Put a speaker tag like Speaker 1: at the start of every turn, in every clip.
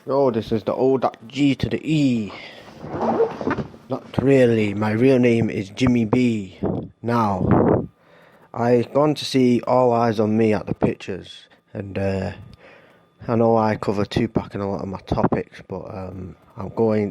Speaker 1: Oh, this is the O.G to the E. Not really. My real name is Jimmy B. Now, I gone to see All Eyes on Me at the pictures, and I know I cover Tupac in a lot of my topics, but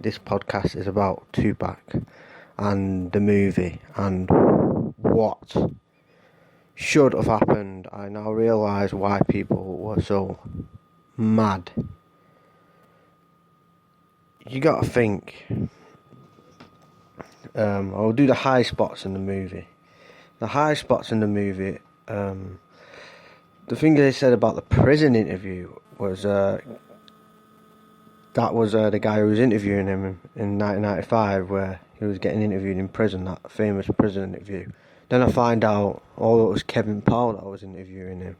Speaker 1: this podcast is about Tupac and the movie and what should have happened. I now realise why people were so mad. You gotta think. I'll do the high spots in the movie. The high spots in the movie, the thing they said about the prison interview was that was the guy who was interviewing him in 1995, where he was getting interviewed in prison, that famous prison interview. Then I find out, it was Kevin Powell that was interviewing him.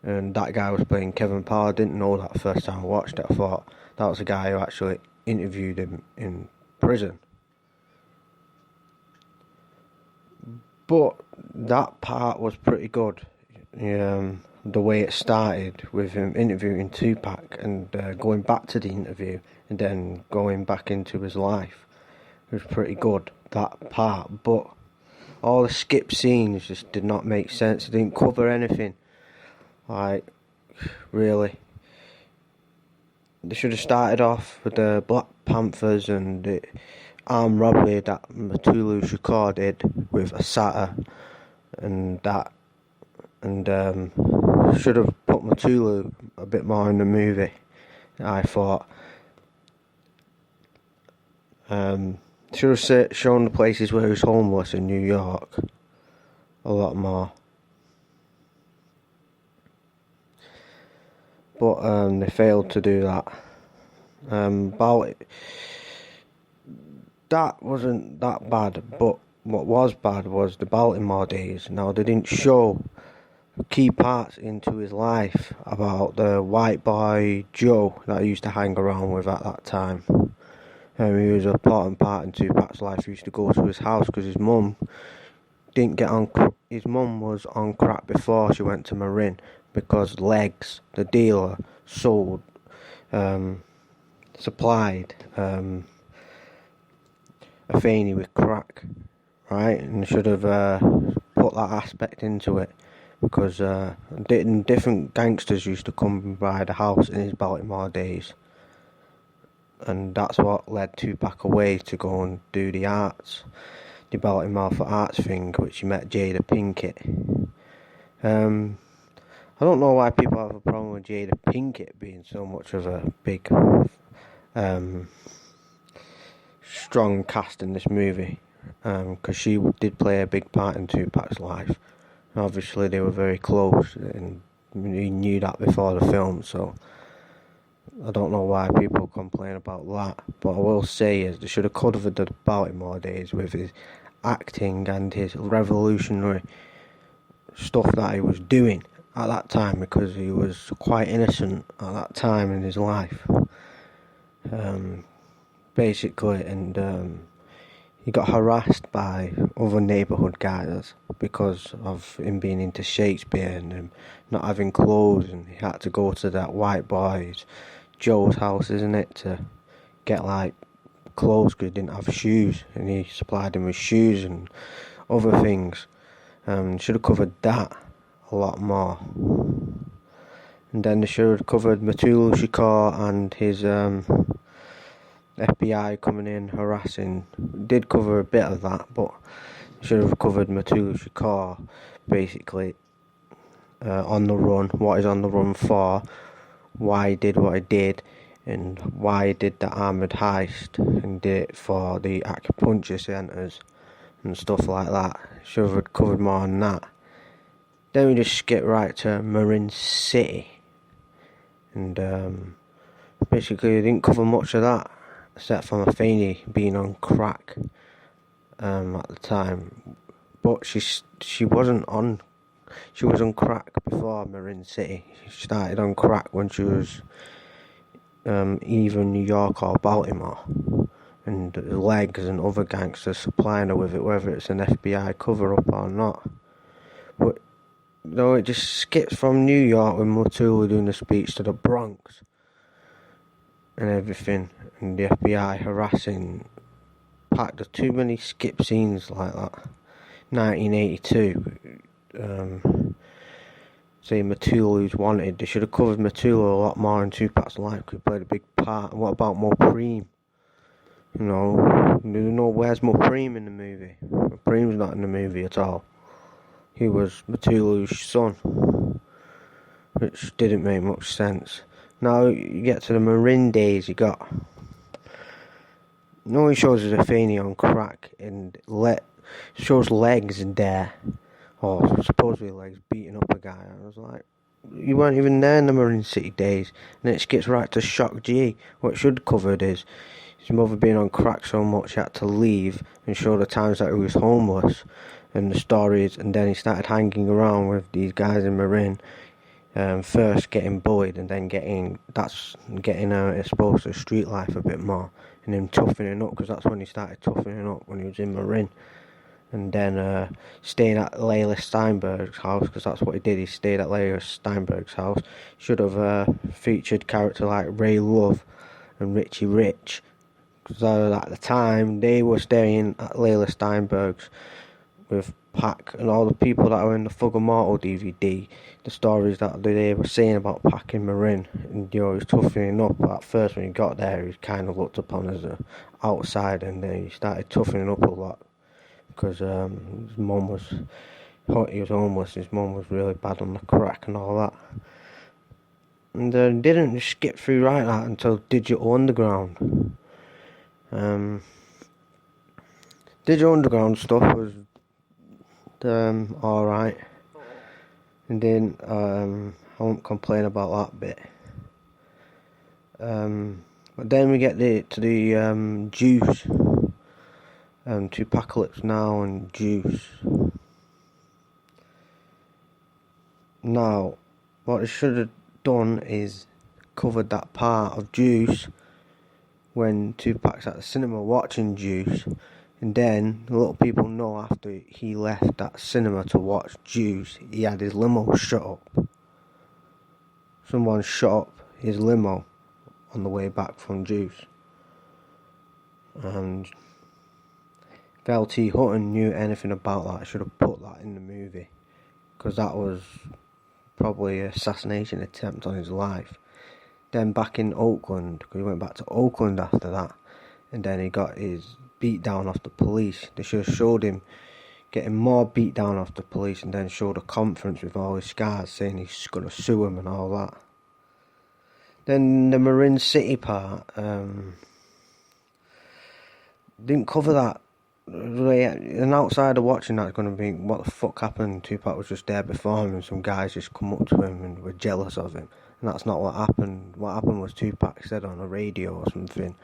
Speaker 1: And that guy was playing Kevin Powell. I didn't know that the first time I watched it. I thought that was the guy who actually interviewed him in prison. But that part was pretty good. The way it started with him interviewing Tupac and going back to the interview and then going back into his life. It was pretty good, that part. But all the skip scenes just did not make sense. It didn't cover anything. Like, really. They should have started off with the Black Panthers and the armed robbery that Matulu Shakur did with Asata and that, and should have put Matulu a bit more in the movie, I thought. Should have shown the places where he was homeless in New York a lot more. But they failed to do that. That wasn't that bad, but what was bad was the Baltimore days. Now, they didn't show key parts into his life about the white boy Joe that he used to hang around with at that time. He was an important part in Tupac's life. He used to go to his house because his mum didn't get on. His mum was on crack before she went to Marin because Legs, the dealer, supplied Afeni with crack, right? And should have put that aspect into it, because different gangsters used to come by the house in his Baltimore days, and that's what led Tupac away to go and do the Baltimore for Arts thing, which he met Jada Pinkett. I don't know why people have a problem with Jada Pinkett being so much of a big strong cast in this movie, because she did play a big part in Tupac's life. Obviously they were very close and he knew that before the film, so I don't know why people complain about that. But I will say is they should have covered the Baltimore days with his acting and his revolutionary stuff that he was doing at that time, because he was quite innocent at that time in his life, basically, and he got harassed by other neighbourhood guys because of him being into Shakespeare and him not having clothes, and he had to go to that white boy's Joe's house, isn't it, to get like clothes because he didn't have shoes, and he supplied him with shoes and other things. Should have covered that a lot more. And then they should have covered Matulu Shakur and his FBI coming in harassing. Did cover a bit of that, but should have covered Matulu Shakur basically on the run, what he's on the run for, why he did what he did, and why he did the armoured heist and did it for the acupuncture centres and stuff like that. Should have covered more on that. Then we just skip right to Marin City, and basically they didn't cover much of that except for Afeni being on crack at the time. But she wasn't on. She was on crack before Marin City. She started on crack when she was either New York or Baltimore, and Legs and other gangsters supplying her with it, whether it's an FBI cover-up or not. But it just skips from New York with Matulu doing the speech to the Bronx. and everything, and the FBI harassing Pac. There's too many skip scenes like that. 1982, saying Matulu's wanted. They should have covered Matulu a lot more in Tupac's life, because he played a big part. And what about Mopreem? You know, where's Mopreem in the movie? Mopreem's not in the movie at all. He was Matulu's son, which didn't make much sense. Now you get to the Marin days, he shows his Athenia on crack and shows legs in there, or supposedly legs, beating up a guy. I was like, you weren't even there in the Marine City days. And it skips right to Shock G. What it should have covered is his mother being on crack so much he had to leave, and show the times that he was homeless and the stories, and then he started hanging around with these guys in Marin, first getting bullied and then getting exposed to street life a bit more, and him toughening up, because that's when he started toughening up, when he was in Marin. And then staying at Layla Steinberg's house, because that's what he did. He stayed at Layla Steinberg's house. Should have featured characters like Ray Love and Richie Rich, because at the time they were staying at Layla Steinberg's with Pac, and all the people that were in the Thug of Mortal DVD, the stories that they were saying about Pac in Marin, and he was toughening up. At first, when he got there, he was kind of looked upon as an outsider, and then he started toughening up a lot, because his mum was homeless. His mum was really bad on the crack and all that. And didn't skip through right that until Digital Underground. Digital Underground stuff was alright, and then I won't complain about that bit. But then we get to the Juice, Tupacalypse Now and Juice. Now, what they should have done is covered that part of Juice when Tupac's at the cinema watching Juice. And then, a lot of people know after he left that cinema to watch Juice, he had his limo shut up. Someone shut up his limo on the way back from Juice. And if L.T. Hutton knew anything about that, I should have put that in the movie, because that was probably an assassination attempt on his life. Then back in Oakland, because he went back to Oakland after that, and then he got his beat down off the police. They should have showed him getting more beat down off the police, and then showed a conference with all his scars saying he's going to sue him and all that. Then the Marin City part, didn't cover that. An outsider watching that's going to be, what the fuck happened? Tupac was just there before him, and some guys just come up to him and were jealous of him. And that's not what happened. What happened was Tupac said on a radio or something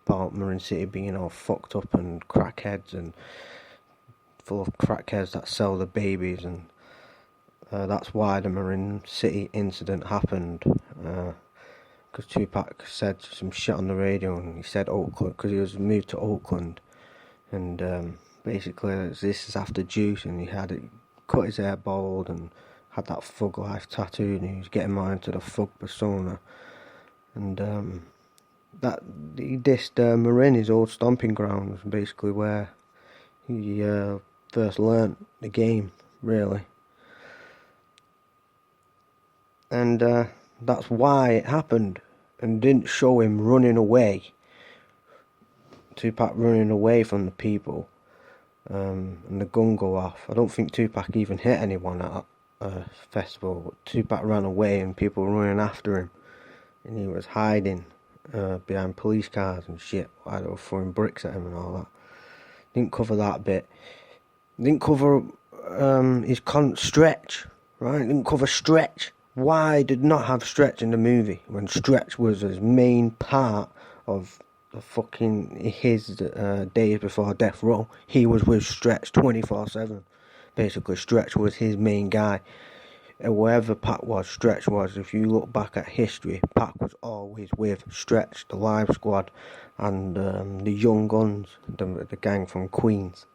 Speaker 1: about Marin City being all fucked up and crackheads, and full of crackheads that sell the babies, and that's why the Marin City incident happened. Because Tupac said some shit on the radio, and he said Oakland, because he was moved to Oakland, and basically this is after Juice, and he had cut his hair bald and had that Thug Life tattoo, and he was getting more into the Thug persona, and that he dissed Marin, his old stomping grounds, basically where he first learnt the game, really. And that's why it happened, and didn't show him running away. Tupac running away from the people, and the gun go off. I don't think Tupac even hit anyone at that festival, but Tupac ran away and people were running after him, and he was hiding behind police cars and shit while they were throwing bricks at him and all that. Didn't cover that bit. Didn't cover his Stretch, right? Didn't cover Stretch. Why did not have Stretch in the movie when Stretch was his main part of the fucking his days before Death Row? He was with Stretch 24/7. Basically, Stretch was his main guy. And wherever Pac was, Stretch was. If you look back at history, Pac was always with Stretch, the Live Squad, and the Young Guns, the gang from Queens.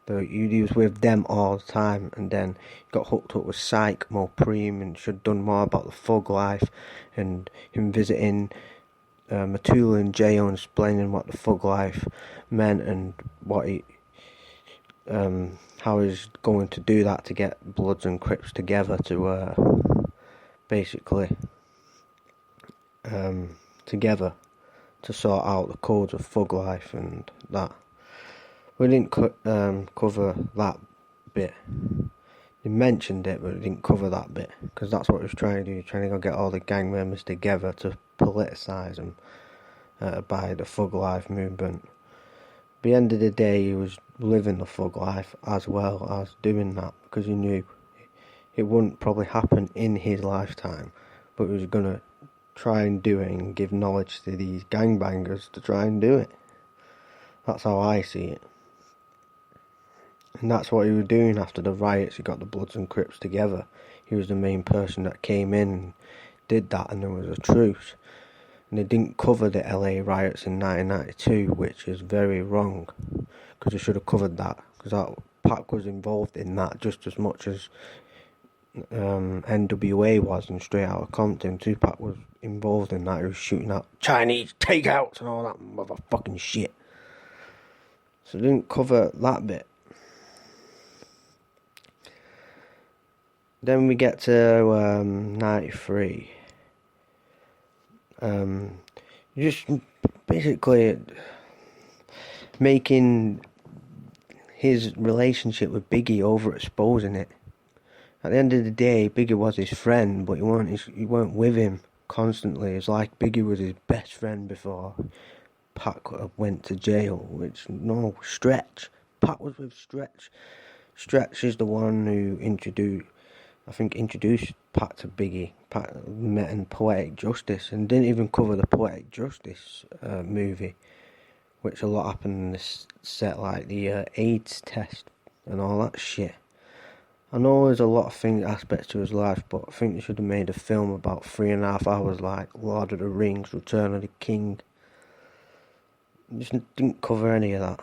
Speaker 1: He was with them all the time, and then got hooked up with Mopreem, and should have done more about the Thug Life, and him visiting Matula in jail and explaining what the thug life meant and what how he's going to do that to get Bloods and Crips together to basically together to sort out the codes of thug life and that. We didn't cover that bit. He mentioned it, but he didn't cover that bit because that's what he was trying to do. He was trying to go get all the gang members together to politicise them by the thug life movement. At the end of the day, he was living the thug life as well as doing that because he knew it wouldn't probably happen in his lifetime, but he was going to try and do it and give knowledge to these gangbangers to try and do it. That's how I see it. And that's what he was doing after the riots. He got the Bloods and Crips together. He was the main person that came in and did that, and there was a truce. And they didn't cover the LA riots in 1992, which is very wrong, because they should have covered that, because that Pac was involved in that just as much as NWA was in Straight Outta Compton. Tupac was involved in that. He was shooting out Chinese takeouts and all that motherfucking shit. So they didn't cover that bit. Then we get to 93. Just basically making his relationship with Biggie overexposing it. At the end of the day, Biggie was his friend, but he weren't with him constantly. It's like Biggie was his best friend before Pac went to jail, which, no, Stretch. Pac was with Stretch. Stretch is the one who introduced Pac to Biggie. Pac met in Poetic Justice and didn't even cover the Poetic Justice movie, which a lot happened in this set, like the AIDS test and all that shit. I know there's a lot of aspects to his life, but I think they should have made a film about 3.5 hours like Lord of the Rings, Return of the King. Just didn't cover any of that.